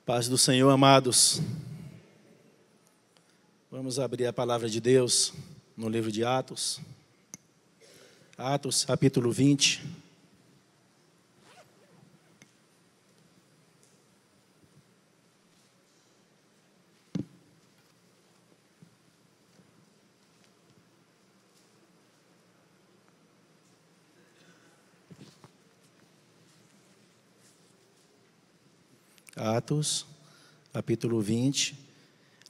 Paz do Senhor, amados. Vamos abrir a palavra de Deus no livro de Atos. Atos, capítulo 20. Atos, capítulo 20,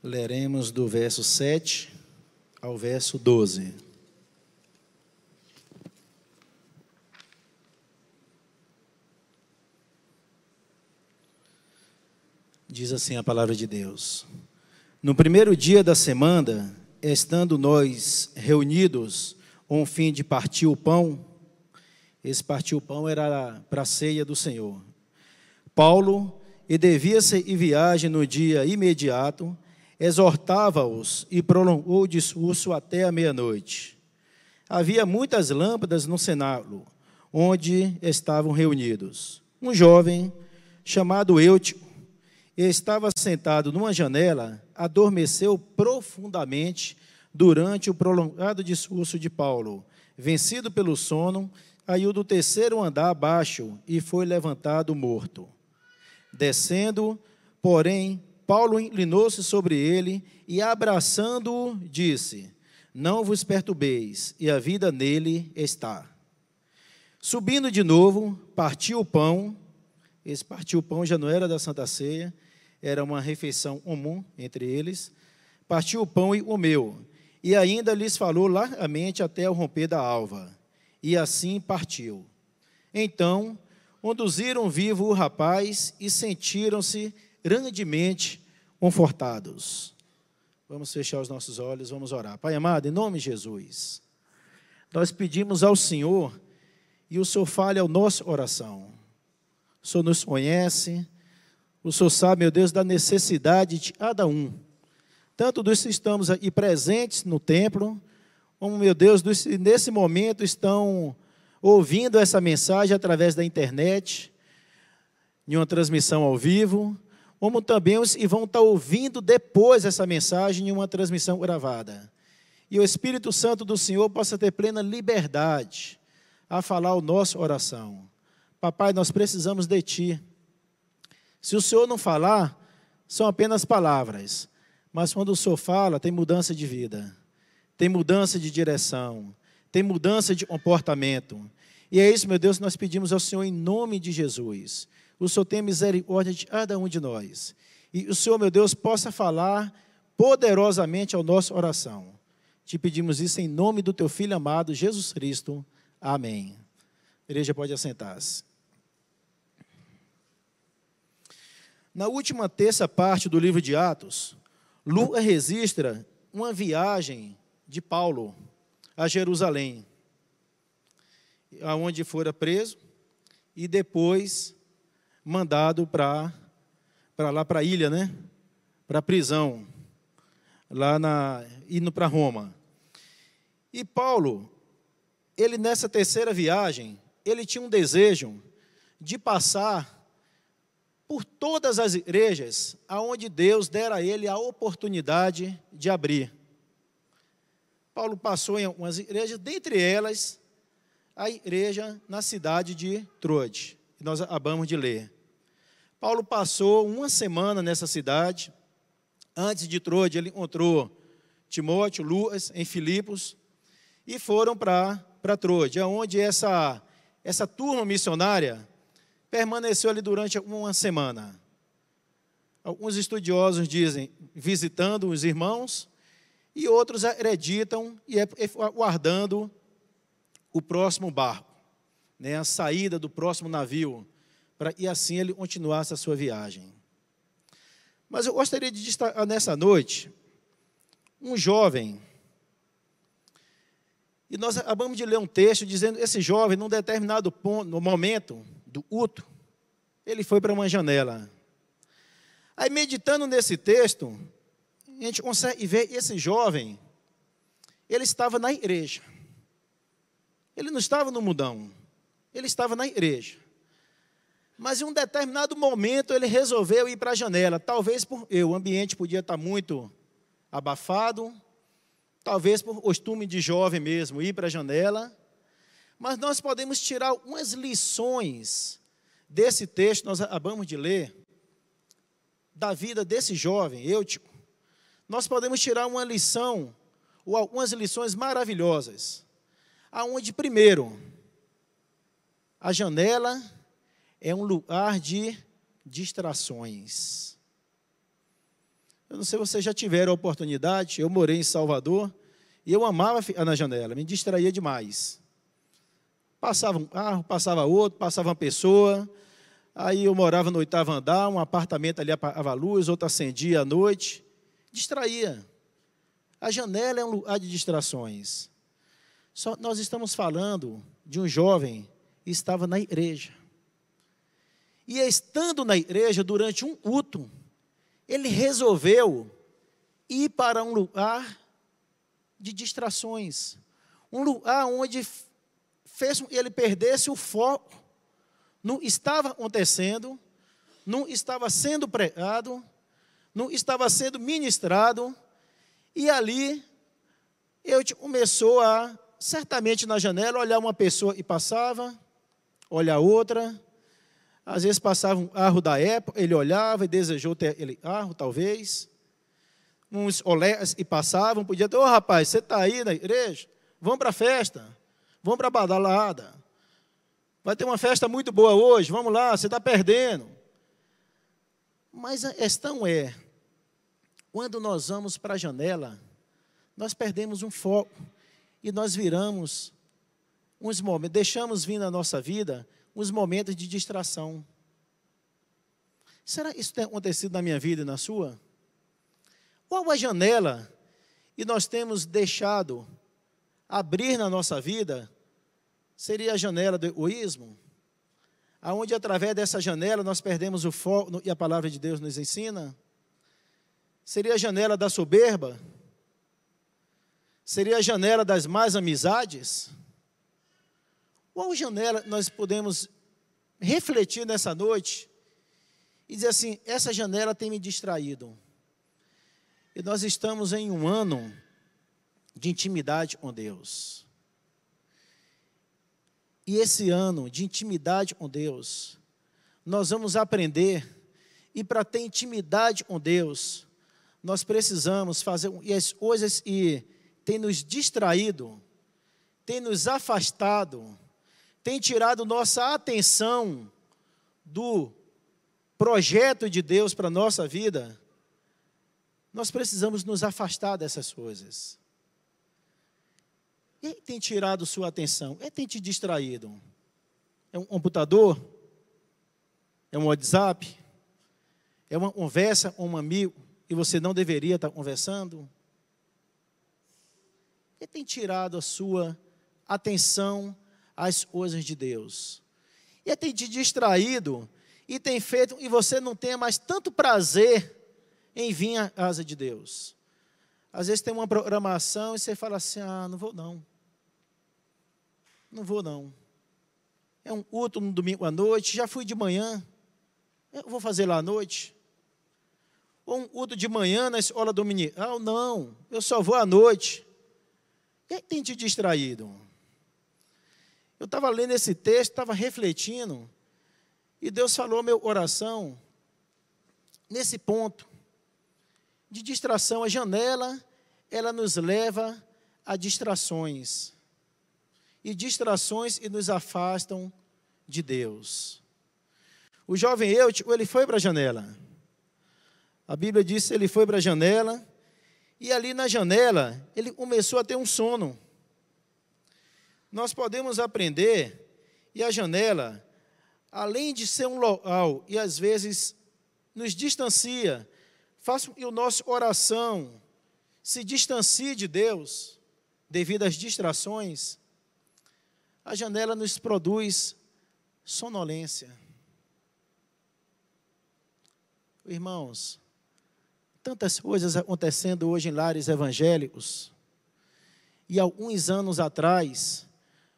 leremos do verso 7 ao verso 12. Diz assim a palavra de Deus: No primeiro dia da semana, estando nós reunidos com o fim de partir o pão, esse partir o pão era para a ceia do Senhor, Paulo, e devia-se em viagem no dia imediato, exortava-os e prolongou o discurso até a meia-noite. Havia muitas lâmpadas no cenáculo, onde estavam reunidos. Um jovem, chamado Eutico, estava sentado numa janela, adormeceu profundamente durante o prolongado discurso de Paulo. Vencido pelo sono, caiu do terceiro andar abaixo e foi levantado morto. Descendo, porém, Paulo inclinou-se sobre ele e, abraçando-o, disse: Não vos perturbeis, e a vida nele está. Subindo de novo, partiu o pão. Esse partiu o pão já não era da Santa Ceia, era uma refeição comum entre eles. Partiu o pão e comeu, e ainda lhes falou largamente até o romper da alva. E assim partiu. Então, conduziram vivo o rapaz e sentiram-se grandemente confortados. Vamos fechar os nossos olhos, vamos orar. Pai amado, em nome de Jesus, nós pedimos ao Senhor, e o Senhor fale a nossa oração. O Senhor nos conhece, o Senhor sabe, meu Deus, da necessidade de cada um, tanto dos que estamos aqui presentes no templo, como, meu Deus, dos que nesse momento estão ouvindo essa mensagem através da internet, em uma transmissão ao vivo, como também os que vão estar ouvindo depois essa mensagem em uma transmissão gravada. E o Espírito Santo do Senhor possa ter plena liberdade a falar a nossa oração. Papai, nós precisamos de Ti. Se o Senhor não falar, são apenas palavras, mas quando o Senhor fala, tem mudança de vida, tem mudança de direção, tem mudança de comportamento. E é isso, meu Deus, que nós pedimos ao Senhor em nome de Jesus. O Senhor tenha misericórdia de cada um de nós. E o Senhor, meu Deus, possa falar poderosamente a nossa oração. Te pedimos isso em nome do Teu Filho amado, Jesus Cristo. Amém. A igreja pode assentar-se. Na última terça parte do livro de Atos, Lucas registra uma viagem de Paulo a Jerusalém, aonde fora preso e depois mandado para lá para a ilha, né? Para a prisão, indo para Roma. E Paulo, ele nessa terceira viagem, ele tinha um desejo de passar por todas as igrejas aonde Deus dera a ele a oportunidade de abrir. Paulo passou em algumas igrejas, dentre elas, a igreja na cidade de Troade, que nós acabamos de ler. Paulo passou uma semana nessa cidade. Antes de Troade, ele encontrou Timóteo, Lucas, em Filipos, e foram para Troade, onde essa turma missionária permaneceu ali durante uma semana. Alguns estudiosos dizem, visitando os irmãos, e outros acreditam e aguardando o próximo barco, né, a saída do próximo navio, e assim ele continuasse a sua viagem. Mas eu gostaria de destacar nessa noite um jovem, e nós acabamos de ler um texto dizendo que esse jovem, num determinado ponto, no momento do culto, ele foi para uma janela. Aí, meditando nesse texto, a gente consegue ver esse jovem, ele estava na igreja. Ele não estava no mundão, ele estava na igreja. Mas em um determinado momento ele resolveu ir para a janela. Talvez o ambiente podia estar muito abafado, talvez por costume de jovem mesmo, ir para a janela. Mas nós podemos tirar algumas lições desse texto, nós acabamos de ler, da vida desse jovem, Eutico. Nós podemos tirar uma lição, ou algumas lições maravilhosas. Aonde, primeiro, a janela é um lugar de distrações. Eu não sei se vocês já tiveram a oportunidade, eu morei em Salvador, e eu amava ficar na janela, me distraía demais. Passava um carro, passava outro, passava uma pessoa, aí eu morava no 8º andar, um apartamento ali apagava a luz, outro acendia à noite, distraía. A janela é um lugar de distrações. Só nós estamos falando de um jovem que estava na igreja. E estando na igreja durante um culto, ele resolveu ir para um lugar de distrações. Um lugar onde fez com que ele perdesse o foco. Não estava acontecendo, não estava sendo pregado, não estava sendo ministrado. E ali, começou a, certamente na janela, olhar uma pessoa e passava, olhar outra. Às vezes passava um carro da época, ele olhava e desejou ter aquele carro, talvez. Uns olés e passavam, podia ter, ô rapaz, você está aí na igreja? Vamos para a festa, vamos para a badalada. Vai ter uma festa muito boa hoje, vamos lá, você está perdendo. Mas a questão é, quando nós vamos para a janela, nós perdemos um foco e nós viramos uns momentos, deixamos vir na nossa vida uns momentos de distração. Será que isso tem acontecido na minha vida e na sua? Qual a janela e nós temos deixado abrir na nossa vida? Seria a janela do egoísmo? Aonde através dessa janela nós perdemos o foco e a palavra de Deus nos ensina? Seria a janela da soberba? Seria a janela das más amizades? Qual janela nós podemos refletir nessa noite e dizer assim, essa janela tem me distraído? E nós estamos em um ano de intimidade com Deus. E esse ano de intimidade com Deus, nós vamos aprender, e para ter intimidade com Deus, nós precisamos fazer, e as coisas que têm nos distraído, têm nos afastado, têm tirado nossa atenção do projeto de Deus para a nossa vida, nós precisamos nos afastar dessas coisas. E tem tirado sua atenção? E tem te distraído? É um computador? É um WhatsApp? É uma conversa com um amigo e você não deveria estar conversando? E tem tirado a sua atenção às coisas de Deus? E tem te distraído e tem feito que você não tenha mais tanto prazer em vir à casa de Deus? Às vezes tem uma programação e você fala assim, não vou não. Não vou não. É um culto no domingo à noite, já fui de manhã, eu vou fazer lá à noite. Ou um culto de manhã na escola dominical, não, eu só vou à noite. Quem tem te distraído? Eu estava lendo esse texto, estava refletindo, e Deus falou ao meu coração, nesse ponto, de distração. A janela, ela nos leva a distrações. E distrações que nos afastam de Deus. O jovem Eutico, ele foi para a janela. A Bíblia diz que ele foi para a janela, e ali na janela, ele começou a ter um sono. Nós podemos aprender, e a janela, além de ser um local, e às vezes nos distancia, faz com que o nosso coração se distancie de Deus, devido às distrações, a janela nos produz sonolência. Irmãos, tantas coisas acontecendo hoje em lares evangélicos, e alguns anos atrás,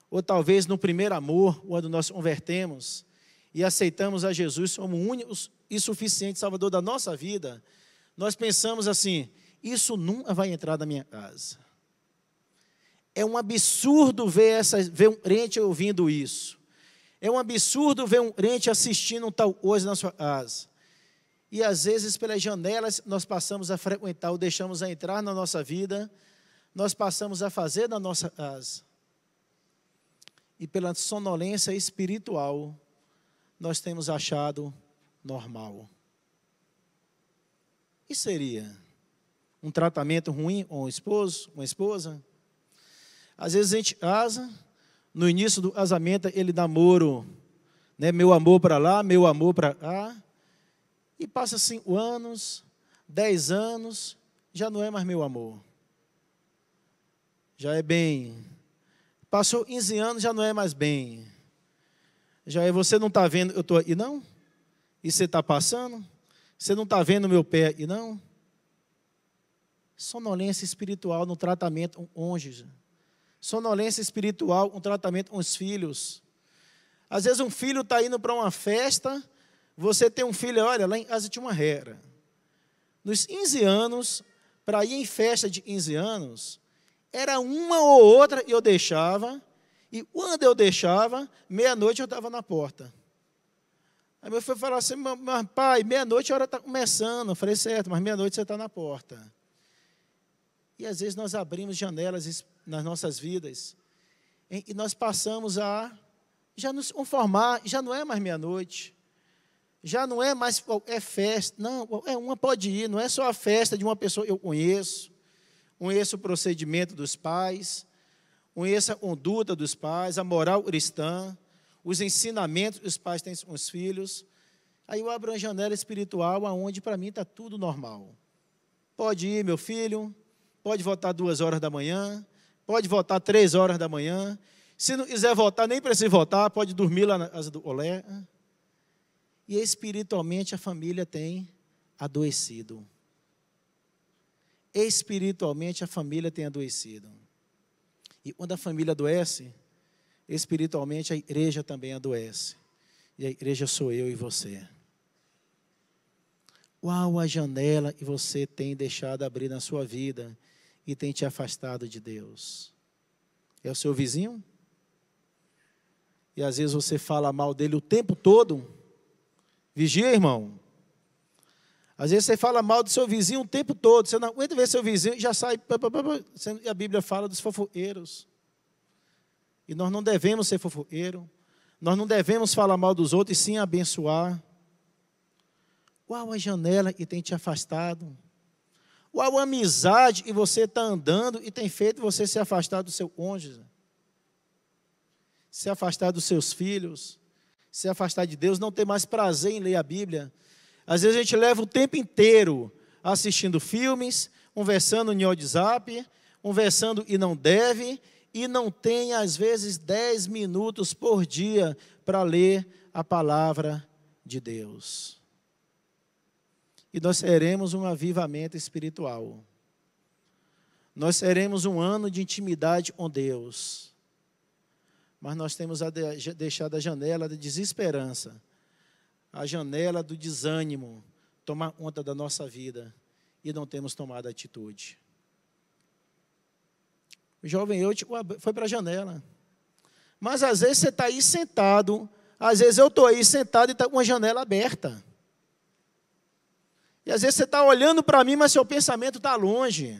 ou talvez no primeiro amor, quando nós convertemos, e aceitamos a Jesus como o único e suficiente Salvador da nossa vida, nós pensamos assim: isso nunca vai entrar na minha casa. É um absurdo ver um crente ouvindo isso. É um absurdo ver um crente assistindo tal coisa na sua casa. E às vezes pelas janelas nós passamos a frequentar ou deixamos a entrar na nossa vida, nós passamos a fazer na nossa casa. E pela sonolência espiritual, nós temos achado normal. E seria um tratamento ruim com o esposo, com a esposa? Às vezes a gente casa, no início do casamento ele namoro, né, meu amor para lá, meu amor para cá, e passa 5 anos, 10 anos, já não é mais meu amor. Já é bem. Passou 15 anos, já não é mais bem. Já é, você não está vendo, eu estou aí não? E você está passando? Você não está vendo meu pé aí não? Sonolência espiritual no tratamento com o cônjuge. Sonolência espiritual com tratamento com os filhos. Às vezes um filho está indo para uma festa, você tem um filho, olha, lá em casa tinha uma regra. Nos 15 anos, para ir em festa de 15 anos, era uma ou outra eu deixava, e quando eu deixava, meia-noite eu estava na porta. Aí meu filho falou assim: mas pai, meia-noite a hora está começando. Eu falei: certo, mas meia-noite você está na porta. E às vezes nós abrimos janelas nas nossas vidas, e nós passamos a já nos conformar, já não é mais meia-noite, já não é mais qualquer festa, não, é uma pode ir, não é só a festa de uma pessoa que eu conheço o procedimento dos pais, conheço a conduta dos pais, a moral cristã, os ensinamentos que os pais têm com os filhos. Aí eu abro uma janela espiritual onde para mim está tudo normal. Pode ir, meu filho, pode voltar 2 horas da manhã, pode voltar 3 horas da manhã. Se não quiser voltar, nem precisa voltar, pode dormir lá na casa do olé. E espiritualmente a família tem adoecido. Espiritualmente a família tem adoecido. E quando a família adoece, espiritualmente a igreja também adoece. E a igreja sou eu e você. Qual a janela que você tem deixado abrir na sua vida e tem te afastado de Deus? É o seu vizinho? E às vezes você fala mal dele o tempo todo. Vigia, irmão. Às vezes você fala mal do seu vizinho o tempo todo. Você não aguenta ver seu vizinho e já sai. A Bíblia fala dos fofoqueiros. E nós não devemos ser fofoqueiros. Nós não devemos falar mal dos outros e sim abençoar. Qual a janela que tem te afastado? Qual a amizade que você está andando e tem feito você se afastar do seu cônjuge? Se afastar dos seus filhos? Se afastar de Deus? Não ter mais prazer em ler a Bíblia? Às vezes a gente leva o tempo inteiro assistindo filmes, conversando no WhatsApp, conversando e não deve, e não tem às vezes 10 minutos por dia para ler a palavra de Deus. E nós teremos um avivamento espiritual. Nós teremos um ano de intimidade com Deus. Mas nós temos deixado a janela da desesperança, a janela do desânimo, tomar conta da nossa vida. E não temos tomado atitude. O jovem eu foi para a janela. Mas às vezes você está aí sentado, às vezes eu estou aí sentado e está com a janela aberta. E às vezes você está olhando para mim, mas seu pensamento está longe.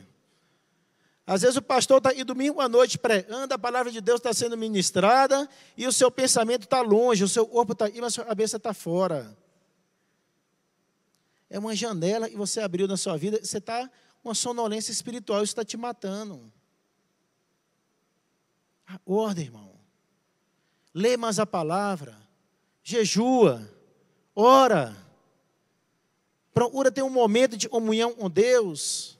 Às vezes o pastor está aí domingo à noite pregando, a palavra de Deus está sendo ministrada, e o seu pensamento está longe, o seu corpo está aí, mas a sua cabeça está fora. É uma janela que você abriu na sua vida, você está com uma sonolência espiritual, isso está te matando. Acorda, irmão. Lê mais a palavra, jejua, ora. Procura ter um momento de comunhão com Deus.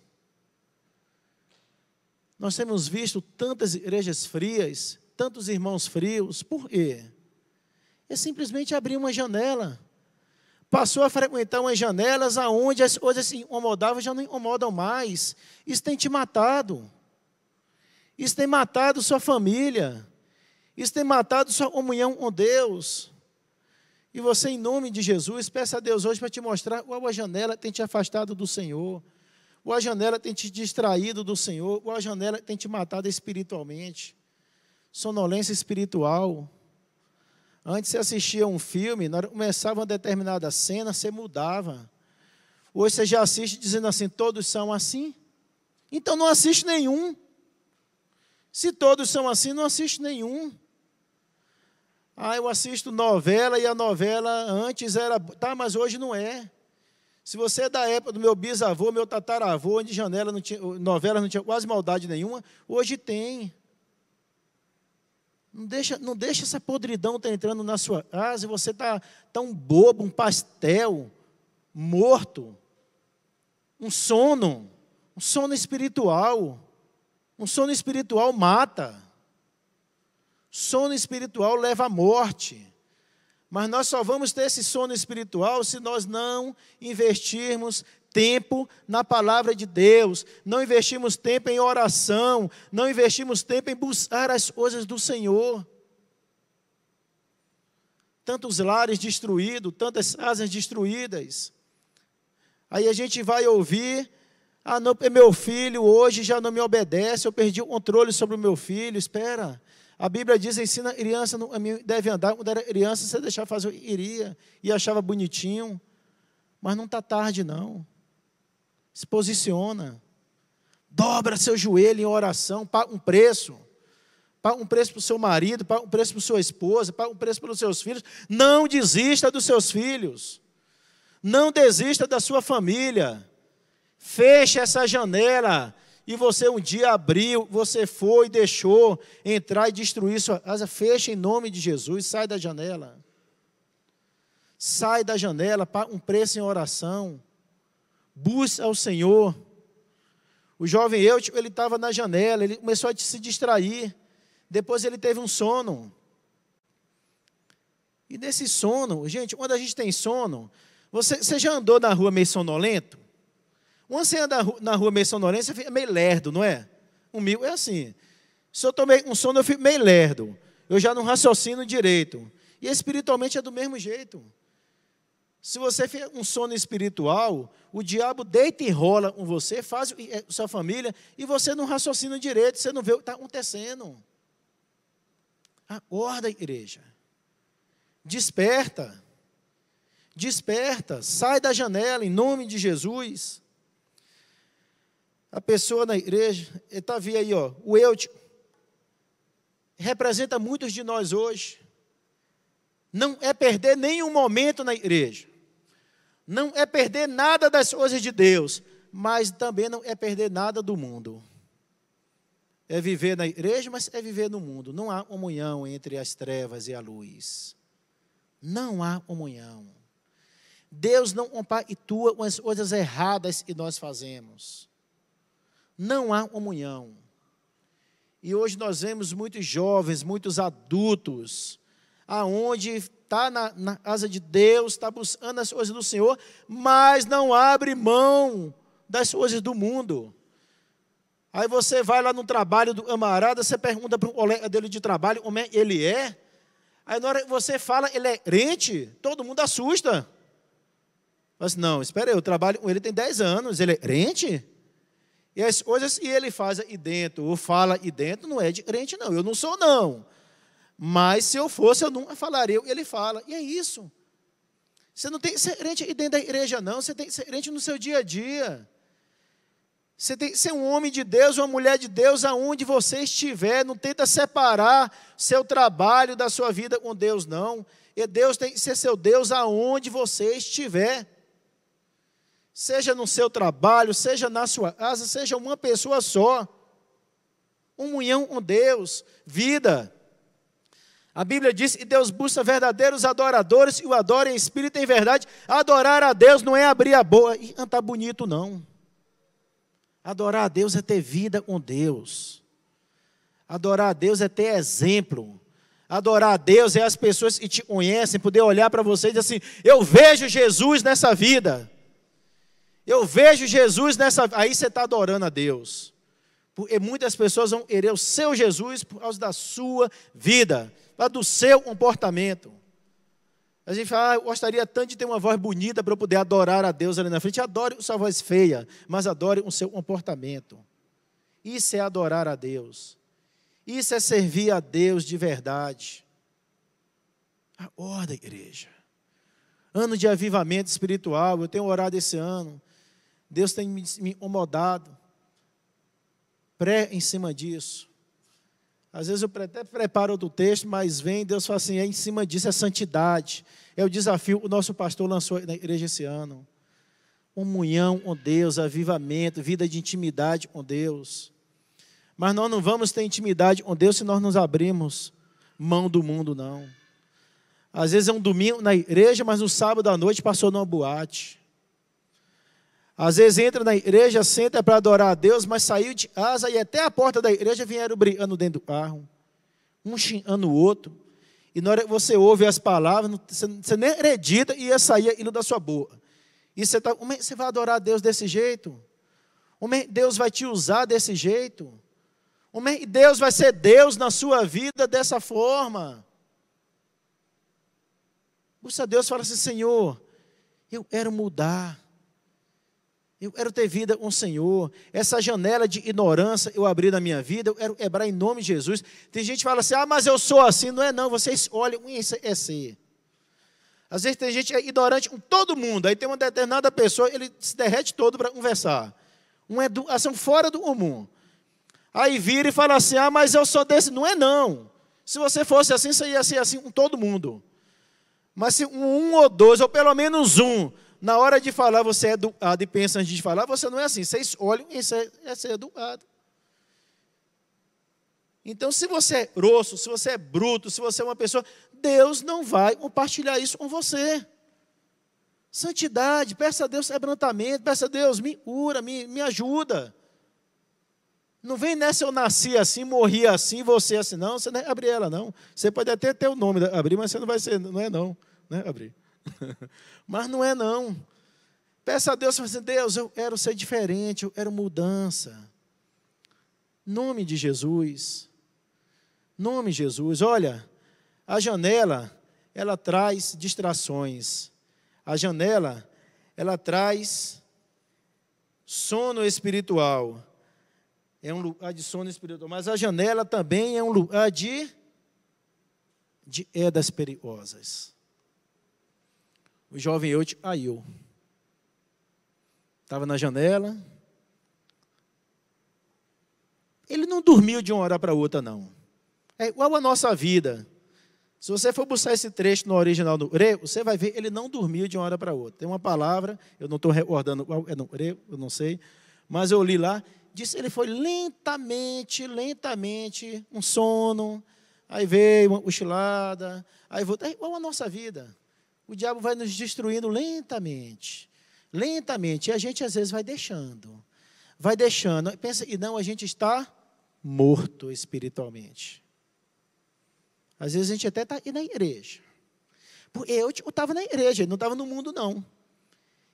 Nós temos visto tantas igrejas frias, tantos irmãos frios. Por quê? É simplesmente abrir uma janela. Passou a frequentar umas janelas aonde as coisas se incomodavam, já não incomodam mais. Isso tem te matado. Isso tem matado sua família. Isso tem matado sua comunhão com Deus. E você, em nome de Jesus, peça a Deus hoje para te mostrar qual a janela tem te afastado do Senhor, ou a janela tem te distraído do Senhor, ou a janela tem te matado espiritualmente. Sonolência espiritual. Antes você assistia um filme, na hora que começava uma determinada cena, você mudava. Hoje você já assiste dizendo assim, todos são assim? Então não assiste nenhum. Se todos são assim, não assiste nenhum. Ah, eu assisto novela e a novela antes era... Tá, mas hoje não é. Se você é da época do meu bisavô, meu tataravô, onde janela não tinha, novela não tinha quase maldade nenhuma, hoje tem. Não deixa essa podridão estar entrando na sua casa e você está tão bobo, um pastel, morto, um sono espiritual. Um sono espiritual mata. Sono espiritual leva à morte. Mas nós só vamos ter esse sono espiritual se nós não investirmos tempo na palavra de Deus, não investirmos tempo em oração, não investirmos tempo em buscar as coisas do Senhor. Tantos lares destruídos, tantas casas destruídas. Aí a gente vai ouvir, não, meu filho hoje já não me obedece, eu perdi o controle sobre o meu filho. Espera, a Bíblia diz, ensina a criança no caminho deve andar. Quando era criança, você deixava fazer, iria, e achava bonitinho, mas não está tarde não. Se posiciona, dobra seu joelho em oração, paga um preço. Paga um preço para o seu marido, paga um preço para a sua esposa, paga um preço para os seus filhos. Não desista dos seus filhos. Não desista da sua família. Feche essa janela. E você um dia abriu, você foi, deixou entrar e destruir sua casa. Feche em nome de Jesus, sai da janela. Sai da janela, paga um preço em oração. Busca ao Senhor. O jovem Eutico, ele estava na janela, ele começou a se distrair. Depois ele teve um sono. E nesse sono, gente, quando a gente tem sono, você já andou na rua meio sonolento? Quando você anda na rua meio sonolento, você fica meio lerdo, não é? Comigo é assim. Se eu tomei um sono, eu fico meio lerdo. Eu já não raciocino direito. E espiritualmente é do mesmo jeito. Se você fica um sono espiritual, o diabo deita e rola com você, faz sua família, e você não raciocina direito, você não vê o que está acontecendo. Acorda, igreja. Desperta. Desperta. Sai da janela, em nome de Jesus. A pessoa na igreja, está vendo aí, ó, o Eutico, representa muitos de nós hoje. Não é perder nenhum momento na igreja. Não é perder nada das coisas de Deus, mas também não é perder nada do mundo. É viver na igreja, mas é viver no mundo. Não há comunhão entre as trevas e a luz. Não há comunhão. Deus não compactua com as coisas erradas que nós fazemos. Não há comunhão. E hoje nós vemos muitos jovens, muitos adultos, aonde está na casa de Deus, está buscando as coisas do Senhor, mas não abre mão das coisas do mundo. Aí você vai lá no trabalho do camarada, você pergunta para um colega dele de trabalho como é que ele é. Aí na hora que você fala, ele é crente, todo mundo assusta. Mas não, espera aí, eu trabalho com ele tem 10 anos, ele é crente? E as coisas que ele faz aí dentro, ou fala aí dentro, não é de crente não, eu não sou não. Mas se eu fosse, eu nunca falaria o que ele fala. E é isso. Você não tem que ser crente aí dentro da igreja não, você tem que ser crente no seu dia a dia. Você tem que ser um homem de Deus, uma mulher de Deus, aonde você estiver. Não tenta separar seu trabalho da sua vida com Deus, não. E Deus tem que ser seu Deus aonde você estiver. Seja no seu trabalho, seja na sua casa, seja uma pessoa só. Comunhão com Deus, vida. A Bíblia diz que Deus busca verdadeiros adoradores e o adora em espírito e em verdade. Adorar a Deus não é abrir a boca e cantar bonito, não. Adorar a Deus é ter vida com Deus. Adorar a Deus é ter exemplo. Adorar a Deus é as pessoas que te conhecem poder olhar para você e dizer assim, eu vejo Jesus nessa vida. Eu vejo Jesus nessa... Aí você está adorando a Deus. Porque muitas pessoas vão querer o seu Jesus por causa da sua vida, do seu comportamento. A gente fala, eu gostaria tanto de ter uma voz bonita para eu poder adorar a Deus ali na frente. Adore sua voz feia, mas adore o seu comportamento. Isso é adorar a Deus. Isso é servir a Deus de verdade. Acorda, igreja. Ano de avivamento espiritual, eu tenho orado esse ano. Deus tem me incomodado. Em cima disso. Às vezes eu até preparo outro texto, mas vem, Deus fala assim, em cima disso é santidade. É o desafio que o nosso pastor lançou na igreja esse ano. Comunhão com Deus, avivamento, vida de intimidade com Deus. Mas nós não vamos ter intimidade com Deus se nós nos abrirmos mão do mundo, não. Às vezes é um domingo na igreja, mas no sábado à noite passou numa boate. Às vezes entra na igreja, senta para adorar a Deus, mas saiu de casa e até a porta da igreja vieram brigando dentro do carro. Um xingando o outro. E na hora que você ouve as palavras, você nem acredita e ia sair aquilo da sua boca. E você vai adorar a Deus desse jeito? Deus vai te usar desse jeito? Deus vai ser Deus na sua vida dessa forma? Busca Deus e fala assim, Senhor, eu quero mudar. Eu quero ter vida com o Senhor. Essa janela de ignorância eu abri na minha vida, eu quero quebrar em nome de Jesus. Tem gente que fala assim, mas eu sou assim. Não é não, você escolhe é ser. Às vezes tem gente que é ignorante com todo mundo. Aí tem uma determinada pessoa, ele se derrete todo para conversar. Uma educação fora do comum. Aí vira e fala assim, mas eu sou desse. Não é não. Se você fosse assim, você ia ser assim com todo mundo. Mas se um ou dois, ou pelo menos um, na hora de falar, você é educado e pensa antes de falar, você não é assim. Você escolhe e é ser educado. Então, se você é grosso, se você é bruto, se você é uma pessoa, Deus não vai compartilhar isso com você. Santidade, peça a Deus quebrantamento, peça a Deus, me cura, me ajuda. Não vem nessa, eu nasci assim, morri assim, você assim, não, você não é Gabriela, não. Você pode até ter o nome da Abri, mas você não vai ser, não é não, né, Abri? Mas não é não. Peça a Deus, assim, Deus, eu quero ser diferente, eu quero mudança. Nome de Jesus. Nome de Jesus. Olha, a janela, ela traz distrações. A janela, ela traz sono espiritual. É um lugar de sono espiritual. Mas a janela também é um lugar de edas perigosas. O jovem Eute caiu. Estava na janela. Ele não dormiu de uma hora para outra, não. É igual a nossa vida. Se você for buscar esse trecho no original do grego, você vai ver, ele não dormiu de uma hora para outra. Tem uma palavra, eu não estou recordando qual é no grego, eu não sei, mas eu li lá, disse ele foi lentamente, um sono, aí veio uma cochilada, aí voltou. É igual a nossa vida. O diabo vai nos destruindo lentamente, e a gente às vezes vai deixando, pensa, e não, a gente está morto espiritualmente. Às vezes a gente até está na igreja. Eu estava na igreja, não estava no mundo não.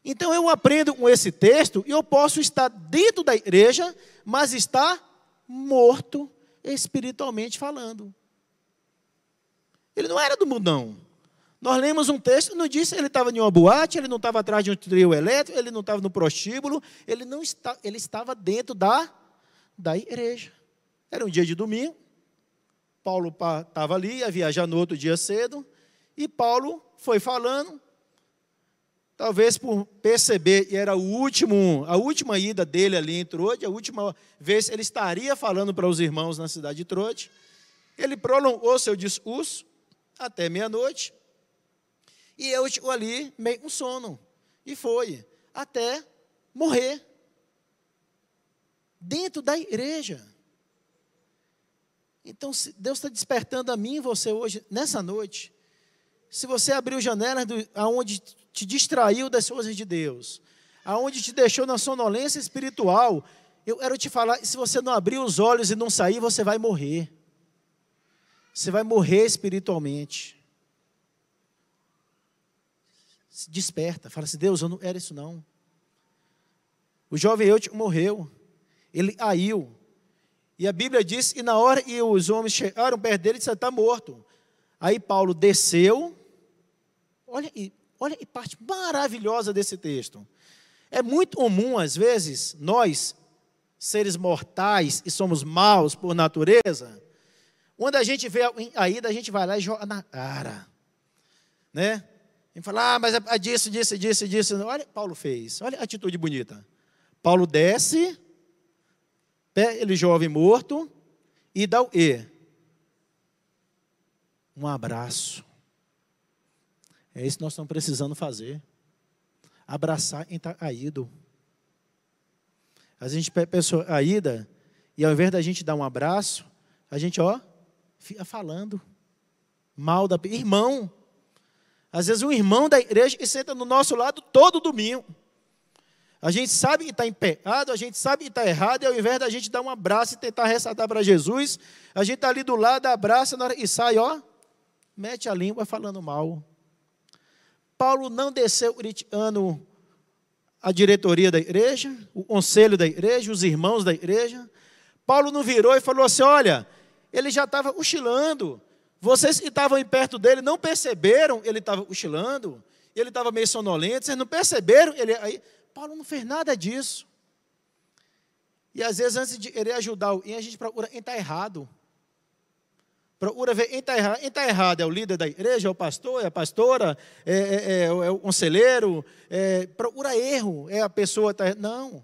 Então eu aprendo com esse texto e eu posso estar dentro da igreja, mas estar morto espiritualmente falando. Ele não era do mundo não. Nós lemos um texto, não disse que ele estava em uma boate, ele não estava atrás de um trio elétrico, ele não estava no prostíbulo, ele estava dentro da igreja. Era um dia de domingo, Paulo estava ali, ia viajar no outro dia cedo, e Paulo foi falando, talvez por perceber, e era a última ida dele ali em Troade, a última vez ele estaria falando para os irmãos na cidade de Troade, ele prolongou seu discurso até meia-noite, e eu ficou ali meio com sono. E foi até morrer. Dentro da igreja. Então, se Deus está despertando a mim e você hoje, nessa noite. Se você abriu janelas aonde te distraiu das coisas de Deus. Aonde te deixou na sonolência espiritual. Eu quero te falar, se você não abrir os olhos e não sair, você vai morrer. Você vai morrer espiritualmente. Se desperta, fala assim, Deus, eu não era isso não. O jovem Eutico morreu, ele caiu, e a Bíblia diz, e na hora que os homens chegaram perto dele, ele disse, está morto. Aí Paulo desceu, Olha a parte maravilhosa desse texto. É muito comum, às vezes, nós, seres mortais e somos maus por natureza, quando a gente vê aí, a gente vai lá e joga na cara, né? A gente fala, mas é disso. Olha, Paulo fez, olha a atitude bonita. Paulo desce, pega ele jovem morto e dá o um abraço. É isso que nós estamos precisando fazer. Abraçar quem está caído. A gente pega a pessoa caída e ao invés da gente dar um abraço, a gente, fica falando mal da irmão. Às vezes um irmão da igreja que senta no nosso lado todo domingo. A gente sabe que está em pecado, a gente sabe que está errado, e ao invés da gente dar um abraço e tentar ressaltar para Jesus, a gente está ali do lado, abraça, na hora e sai, mete a língua falando mal. Paulo não desceu criticando a diretoria da igreja, o conselho da igreja, os irmãos da igreja. Paulo não virou e falou assim, olha, ele já estava cochilando. Vocês que estavam perto dele não perceberam ele estava cochilando, ele estava meio sonolento, vocês não perceberam? Paulo não fez nada disso. E às vezes, antes de querer ajudar alguém, a gente procura quem está errado. Procura ver quem está errado. Quem está errado é o líder da igreja, é o pastor, é a pastora, é o conselheiro. Procura erro, é a pessoa que está errada. Não.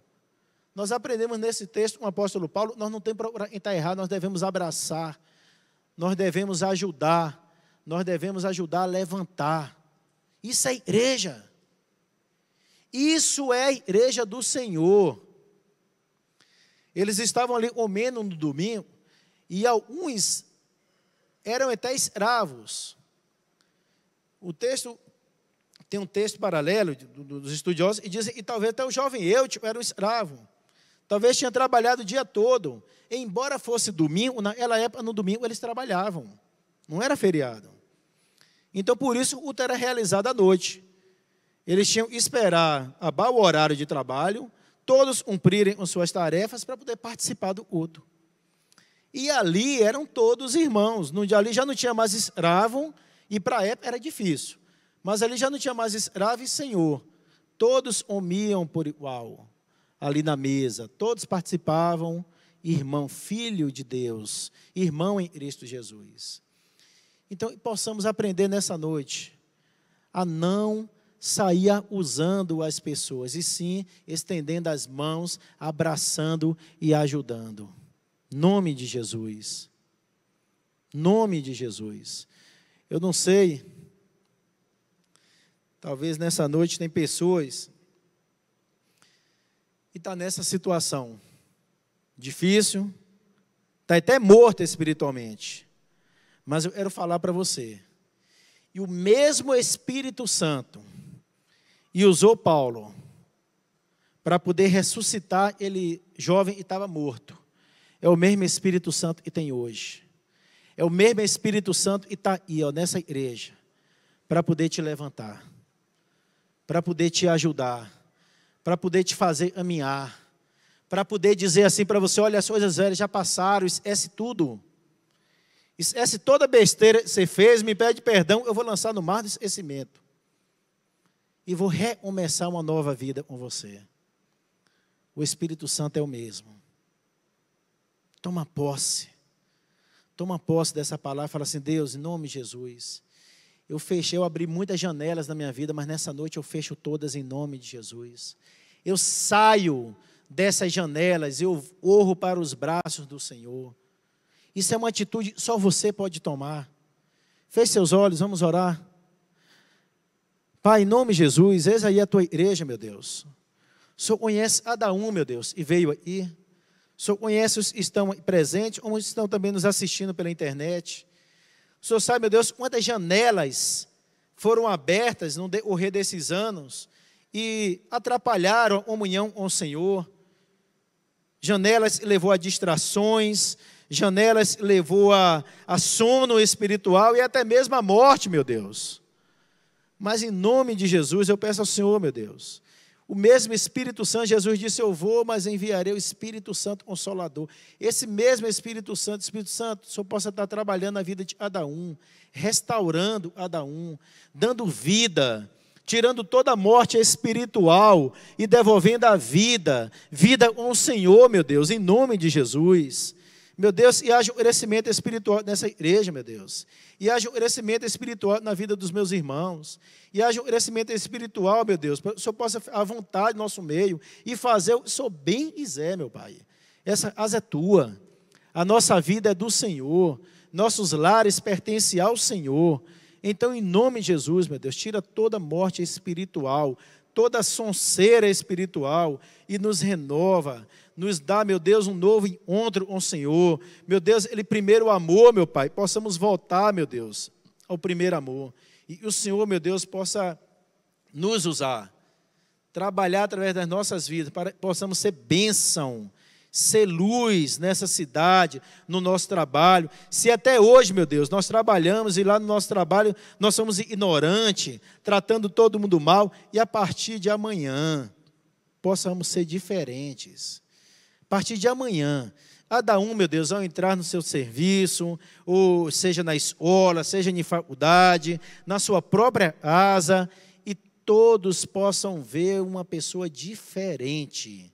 Nós aprendemos nesse texto com o apóstolo Paulo, nós não temos que procurar quem está errado, nós devemos abraçar, nós devemos ajudar a levantar. Isso é igreja. Isso é a igreja do Senhor. Eles estavam ali comendo no domingo, e alguns eram até escravos. O texto, tem um texto paralelo dos estudiosos, e dizem que talvez até o jovem Eutico era um escravo. Talvez tinha trabalhado o dia todo. Embora fosse domingo, naquela época, no domingo, eles trabalhavam. Não era feriado. Então, por isso, o culto era realizado à noite. Eles tinham que esperar acabar o horário de trabalho, todos cumprirem as suas tarefas para poder participar do culto. E ali eram todos irmãos. Ali já não tinha mais escravo, e para a época era difícil. Mas ali já não tinha mais escravo e senhor. Todos comiam por igual, ali na mesa. Todos participavam, irmão, filho de Deus, irmão em Cristo Jesus. Então, possamos aprender nessa noite a não sair usando as pessoas, e sim estendendo as mãos, abraçando e ajudando. Nome de Jesus. Nome de Jesus. Eu não sei, talvez nessa noite tem pessoas que estão nessa situação difícil, está até morto espiritualmente. Mas eu quero falar para você. E o mesmo Espírito Santo e usou Paulo para poder ressuscitar ele jovem e estava morto. É o mesmo Espírito Santo que tem hoje. É o mesmo Espírito Santo que está aí, nessa igreja, para poder te levantar, para poder te ajudar, para poder te fazer caminhar, para poder dizer assim para você, olha, as coisas velhas já passaram, esquece tudo. Esquece toda besteira que você fez, me pede perdão, eu vou lançar no mar do esquecimento. E vou recomeçar uma nova vida com você. O Espírito Santo é o mesmo. Toma posse dessa palavra, fala assim, Deus, em nome de Jesus, eu abri muitas janelas na minha vida, mas nessa noite eu fecho todas em nome de Jesus. Eu saio dessas janelas, eu corro para os braços do Senhor. Isso é uma atitude que só você pode tomar. Feche seus olhos, vamos orar. Pai, em nome de Jesus, eis aí a tua igreja, meu Deus. O Senhor conhece cada um, meu Deus, e veio aí. O Senhor conhece os que estão presentes, como estão também nos assistindo pela internet. O Senhor sabe, meu Deus, quantas janelas foram abertas no decorrer desses anos e atrapalharam a comunhão com o Senhor. Janelas que levou a distrações, janelas que levou a sono espiritual e até mesmo a morte, meu Deus. Mas em nome de Jesus eu peço ao Senhor, meu Deus, O mesmo Espírito Santo, Jesus disse, eu vou, mas enviarei o Espírito Santo Consolador. Esse mesmo Espírito Santo, o Senhor possa estar trabalhando na vida de cada um, restaurando cada um, dando vida, tirando toda a morte espiritual e devolvendo a vida com o Senhor, meu Deus, em nome de Jesus. Meu Deus, e haja um crescimento espiritual nessa igreja, meu Deus. E haja um crescimento espiritual na vida dos meus irmãos. E haja um crescimento espiritual, meu Deus, para que o Senhor possa, à vontade, no nosso meio, e fazer o que o Senhor bem quiser, meu Pai. Essa casa é tua. A nossa vida é do Senhor. Nossos lares pertencem ao Senhor. Então, em nome de Jesus, meu Deus, tira toda morte espiritual, toda sonceira espiritual e nos renova, nos dá, meu Deus, um novo encontro com o Senhor. Meu Deus, Ele primeiro amor, meu Pai, possamos voltar, meu Deus, ao primeiro amor. E o Senhor, meu Deus, possa nos usar, trabalhar através das nossas vidas, para que possamos ser bênção, ser luz nessa cidade, no nosso trabalho. Se até hoje, meu Deus, nós trabalhamos e lá no nosso trabalho nós somos ignorantes, tratando todo mundo mal, e a partir de amanhã possamos ser diferentes. A partir de amanhã, cada um, meu Deus, ao entrar no seu serviço, ou seja na escola, seja na faculdade, na sua própria casa, e todos possam ver uma pessoa diferente.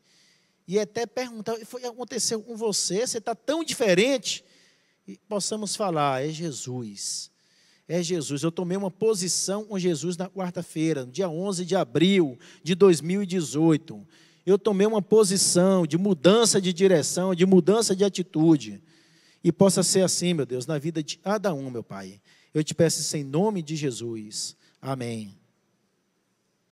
E até perguntar, o que aconteceu com você? Você está tão diferente? E possamos falar, é Jesus. É Jesus. Eu tomei uma posição com Jesus na quarta-feira, no dia 11 de abril de 2018. Eu tomei uma posição de mudança de direção, de mudança de atitude. E possa ser assim, meu Deus, na vida de cada um, meu Pai. Eu te peço isso em nome de Jesus. Amém.